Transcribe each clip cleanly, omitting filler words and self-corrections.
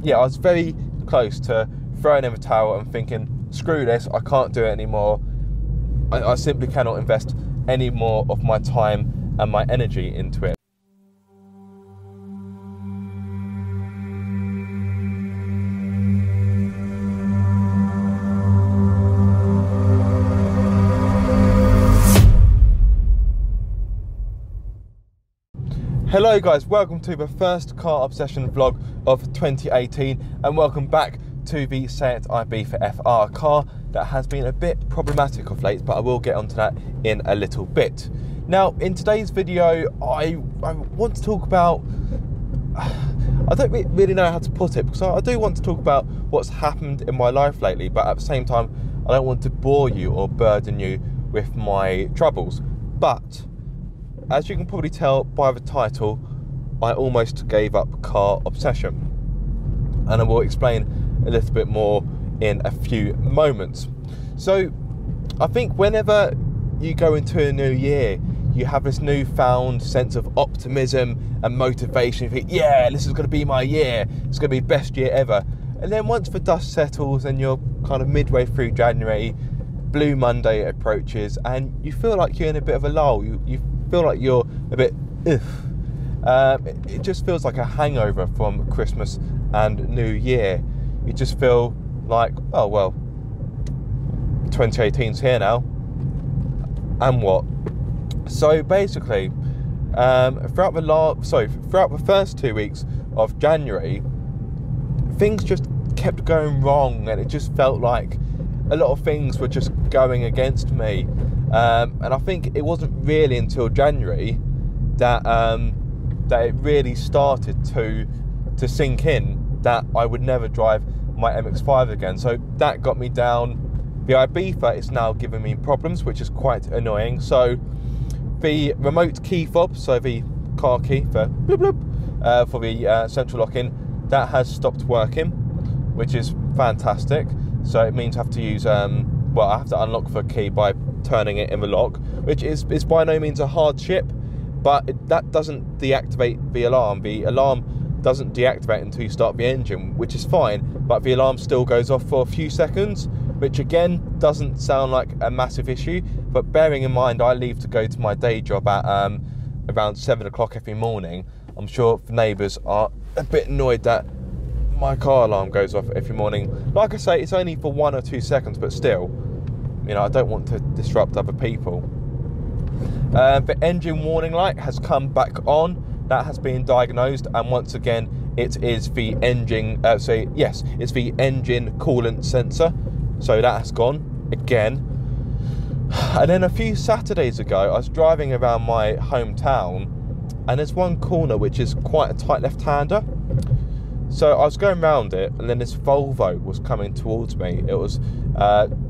yeah, I was very close to throwing in the towel and thinking, screw this, I can't do it anymore. I simply cannot invest any more of my time and my energy into it. Hello guys, welcome to the first car obsession vlog of 2018 and welcome back to the Seat IB for FR car that has been a bit problematic of late, but I will get onto that in a little bit. Now in today's video I want to talk about, I don't really know how to put it, because I do want to talk about what's happened in my life lately, but at the same time I don't want to bore you or burden you with my troubles. But as you can probably tell by the title, I almost gave up car obsession, and I will explain a little bit more in a few moments. So I think whenever you go into a new year, you have this newfound sense of optimism and motivation. You think, yeah, this is going to be my year, it's going to be the best year ever. And then once the dust settles and you're kind of midway through January, Blue Monday approaches and you feel like you're in a bit of a lull. You feel like you're a bit it just feels like a hangover from Christmas and New Year. You just feel like, oh well, 2018's here now, and what? So basically, throughout the first 2 weeks of January, things just kept going wrong, and it just felt like a lot of things were just going against me. And I think it wasn't really until January that it really started to sink in that I would never drive my MX-5 again. So that got me down. The Ibiza is now giving me problems, which is quite annoying. So the remote key fob, so the car key for for the central lock-in, that has stopped working, which is fantastic. So it means I have to use well, I have to unlock the key by turning it in the lock, which is by no means a hardship, but that doesn't deactivate the alarm. The alarm doesn't deactivate until you start the engine, which is fine, but the alarm still goes off for a few seconds, which again doesn't sound like a massive issue, but bearing in mind I leave to go to my day job at around 7 o'clock every morning. I'm sure the neighbours are a bit annoyed that my car alarm goes off every morning. Like I say, it's only for 1 or 2 seconds, but still, you know, I don't want to disrupt other people. The engine warning light has come back on. That has been diagnosed, and once again, it is the engine. It's the engine coolant sensor. So that has gone again. And then a few Saturdays ago, I was driving around my hometown, and there's one corner which is quite a tight left-hander. So I was going around it, and then this Volvo was coming towards me. It was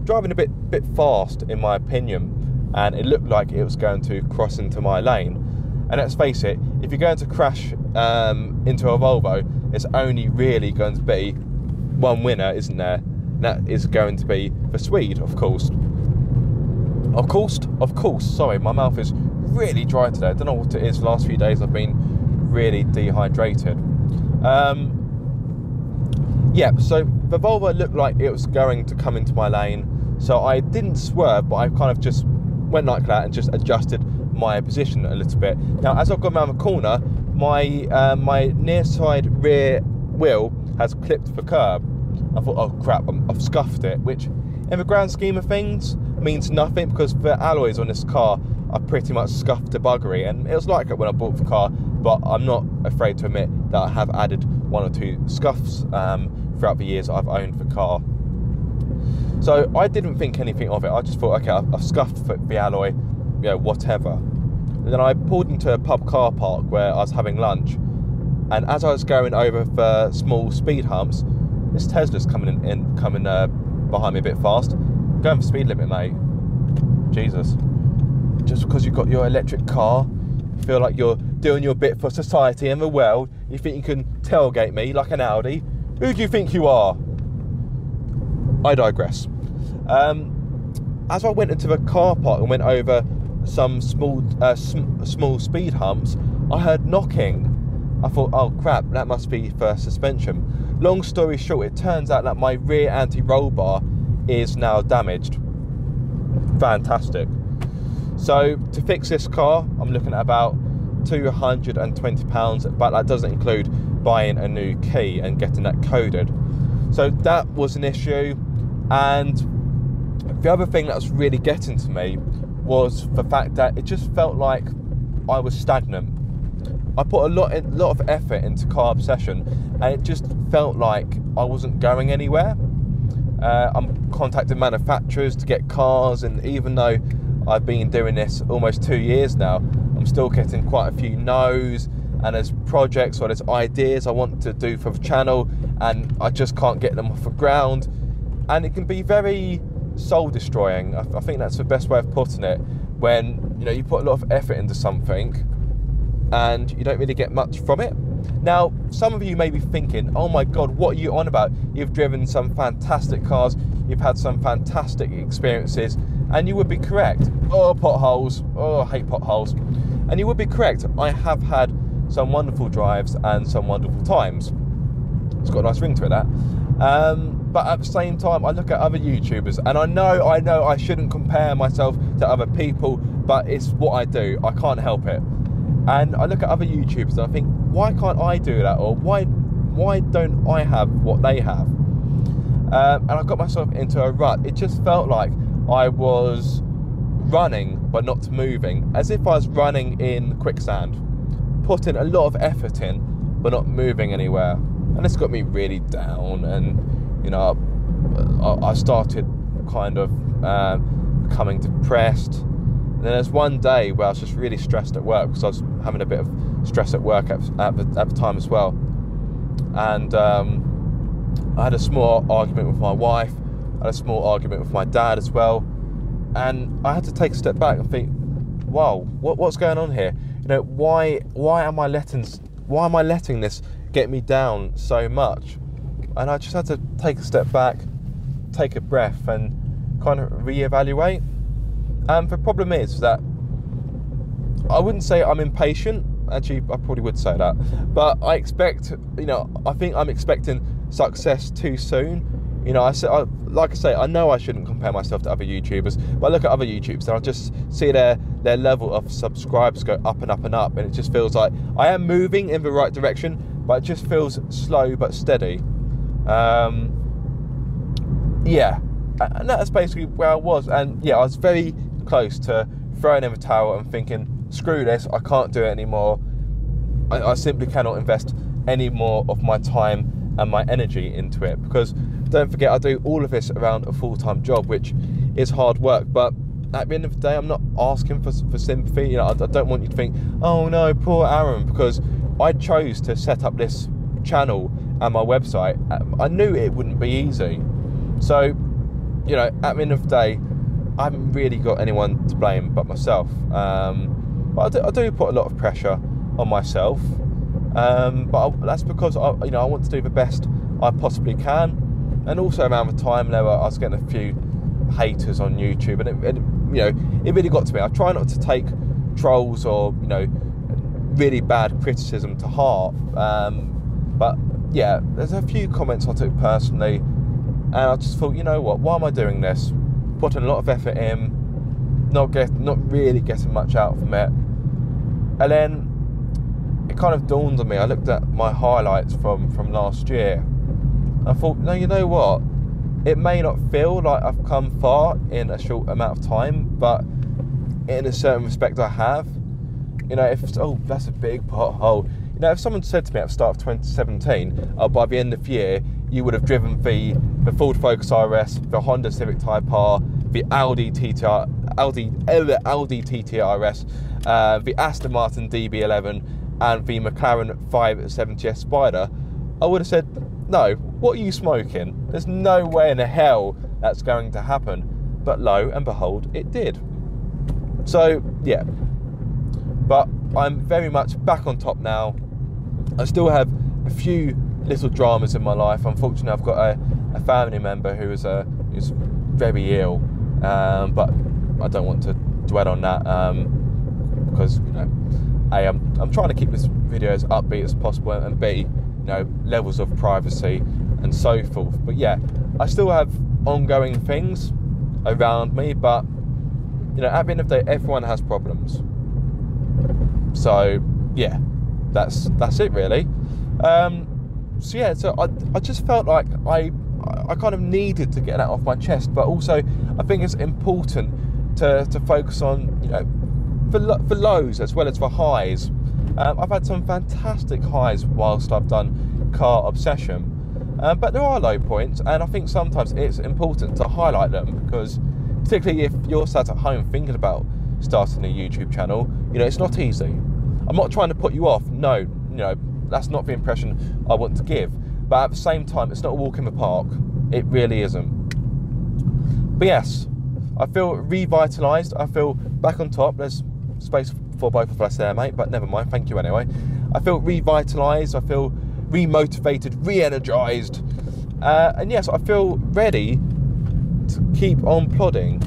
driving a bit fast, in my opinion, and it looked like it was going to cross into my lane. And let's face it, if you're going to crash into a Volvo, it's only really going to be one winner, isn't there? And that is going to be the Swede, of course. Of course. Sorry, my mouth is really dry today. I don't know what it is. The last few days I've been really dehydrated. Yeah, so the Volvo looked like it was going to come into my lane, so I didn't swerve, but I kind of just went like that and just adjusted my position a little bit. Now, as I've gone around the corner, my near side rear wheel has clipped the curb. I thought, oh crap, I've scuffed it, which in the grand scheme of things means nothing, because the alloys on this car are pretty much scuffed to buggery, and it was like it when I bought the car, but I'm not afraid to admit that I have added 1 or 2 scuffs throughout the years I've owned the car. So I didn't think anything of it. I just thought, okay, I've scuffed the alloy, you know, whatever. And then I pulled into a pub car park where I was having lunch, and as I was going over the small speed humps, this Tesla's coming behind me a bit fast. Going for speed limit, mate. Jesus. Just because you've got your electric car, you feel like you're doing your bit for society and the world, you think you can tailgate me like an Audi. Who do you think you are? I digress. As I went into the car park and went over some small speed humps, I heard knocking, I thought, oh crap, that must be for suspension. Long story short, it turns out that my rear anti-roll bar is now damaged. Fantastic. So to fix this car, I'm looking at about £220, but that doesn't include buying a new key and getting that coded. So that was an issue. And the other thing that was really getting to me was the fact that it just felt like I was stagnant. I put a lot of effort into car obsession, and it just felt like I wasn't going anywhere. I'm contacting manufacturers to get cars, and even though I've been doing this almost 2 years now, I'm still getting quite a few no's, and there's projects or there's ideas I want to do for the channel, and I just can't get them off the ground, and it can be very soul destroying. I think that's the best way of putting it, when you put a lot of effort into something and you don't really get much from it. Now, some of you may be thinking, oh my god, what are you on about? You've driven some fantastic cars, you've had some fantastic experiences, and you would be correct. Oh, potholes, oh, I hate potholes. And you would be correct, I have had some wonderful drives and some wonderful times. It's got a nice ring to it, that. But at the same time, I look at other YouTubers, and I know I shouldn't compare myself to other people, but it's what I do, I can't help it. And I look at other YouTubers and I think, why can't I do that? Or why don't I have what they have? And I got myself into a rut. It just felt like I was running but not moving, as if I was running in quicksand, putting a lot of effort in but not moving anywhere. And this got me really down, and I started kind of becoming depressed. And then there's one day where I was just really stressed at work, because I was having a bit of stress at work at the time as well. And I had a small argument with my wife, I had a small argument with my dad as well. And I had to take a step back and think, wow, what's going on here? Why am I letting this get me down so much? And I just had to take a step back, take a breath, and kind of reevaluate. And the problem is that I wouldn't say I'm impatient. Actually, I probably would say that. But I expect, I think I'm expecting success too soon. I know I shouldn't compare myself to other YouTubers, but I look at other YouTubers and I just see their level of subscribers go up and up and up, and it just feels like I am moving in the right direction, but it just feels slow but steady. Yeah, and that's basically where I was. And yeah, I was very close to throwing in the towel and thinking, screw this, I can't do it anymore. I simply cannot invest any more of my time and my energy into it, because don't forget, I do all of this around a full-time job, which is hard work. But at the end of the day, I'm not asking for sympathy. I don't want you to think, oh no, poor Aaron, because I chose to set up this channel and my website. I knew it wouldn't be easy. So, at the end of the day, I haven't really got anyone to blame but myself. But I do put a lot of pressure on myself. But that's because I want to do the best I possibly can. And also around the time there, I was getting a few haters on YouTube, and it really got to me. I try not to take trolls or really bad criticism to heart. But yeah, there's a few comments I took personally, and I just thought, what? Why am I doing this? Putting a lot of effort in, not really getting much out from it. And then it kind of dawned on me. I looked at my highlights from last year. I thought, no, you know what? It may not feel like I've come far in a short amount of time, but in a certain respect I have. That's a big pothole. If someone said to me at the start of 2017, by the end of the year, you would have driven the Ford Focus RS, the Honda Civic Type R, the Audi TTRS, the Aston Martin DB11, and the McLaren 570S Spider, I would have said, no, what are you smoking? There's no way in the hell that's going to happen. But lo and behold, it did. So, yeah. But I'm very much back on top now. I still have a few little dramas in my life. Unfortunately, I've got a family member who's very ill. But I don't want to dwell on that because I'm trying to keep this video as upbeat as possible, and B, you know, levels of privacy and so forth. But yeah, I still have ongoing things around me, but you know, at the end of the day, everyone has problems. So yeah, that's it really. So yeah, so I just felt like I kind of needed to get that off my chest, but also I think it's important to focus on, you know, for lows as well as for highs. I've had some fantastic highs whilst I've done car obsession, but there are low points, and I think sometimes it's important to highlight them, because particularly if you're sat at home thinking about starting a YouTube channel, you know, it's not easy. I'm not trying to put you off, no, you know, that's not the impression I want to give, but at the same time, it's not a walk in the park. It really isn't. But yes, I feel revitalised, I feel back on top. There's space for both of us there, mate, but never mind, thank you anyway. I feel revitalised, I feel re-motivated, re-energised, and yes, I feel ready to keep on plodding,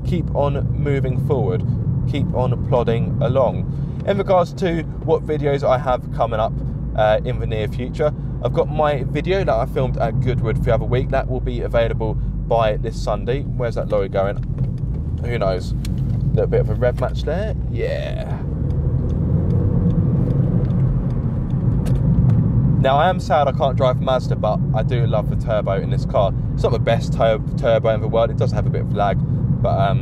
keep on moving forward, keep on plodding along. In regards to what videos I have coming up in the near future, I've got my video that I filmed at Goodwood the other week. That will be available by this Sunday. Where's that lorry going? Who knows? A little bit of a rev match there. Yeah. Now, I am sad I can't drive Mazda, but I do love the turbo in this car. It's not the best turbo in the world. It does have a bit of lag, but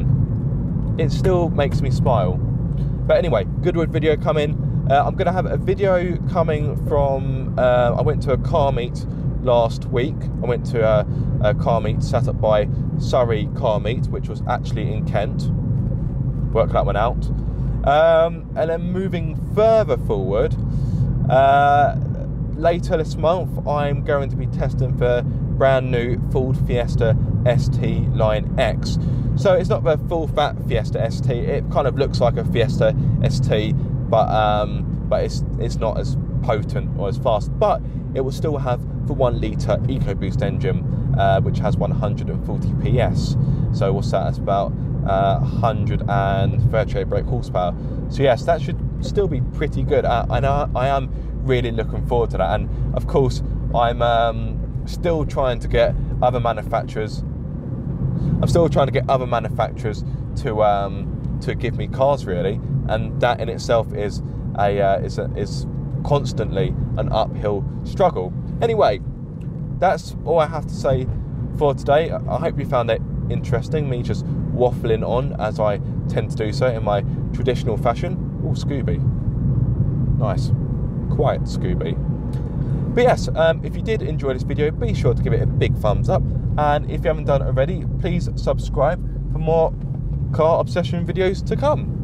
it still makes me smile. But anyway, Goodwood video coming. I'm going to have a video coming from, I went to a car meet last week. I went to a car meet set up by Surrey Car Meet, which was actually in Kent. Worked that one out. And then moving further forward, later this month, I'm going to be testing the brand new Ford Fiesta ST Line X. So it's not the full fat Fiesta ST. It kind of looks like a Fiesta ST, but it's not as potent or as fast. But it will still have the 1 litre EcoBoost engine, which has 140 PS. So what's that? That's about 138 brake horsepower. So yes, that should still be pretty good. And I am really looking forward to that. And of course, I'm still trying to get other manufacturers. I'm still trying to get other manufacturers to give me cars, really, and that in itself is is constantly an uphill struggle. Anyway, that's all I have to say for today. I hope you found it interesting, me just waffling on as I tend to do so in my traditional fashion. Oh, Scooby. Nice. Quiet Scooby. But yes, if you did enjoy this video, be sure to give it a big thumbs up. And if you haven't done it already, please subscribe for more car obsession videos to come.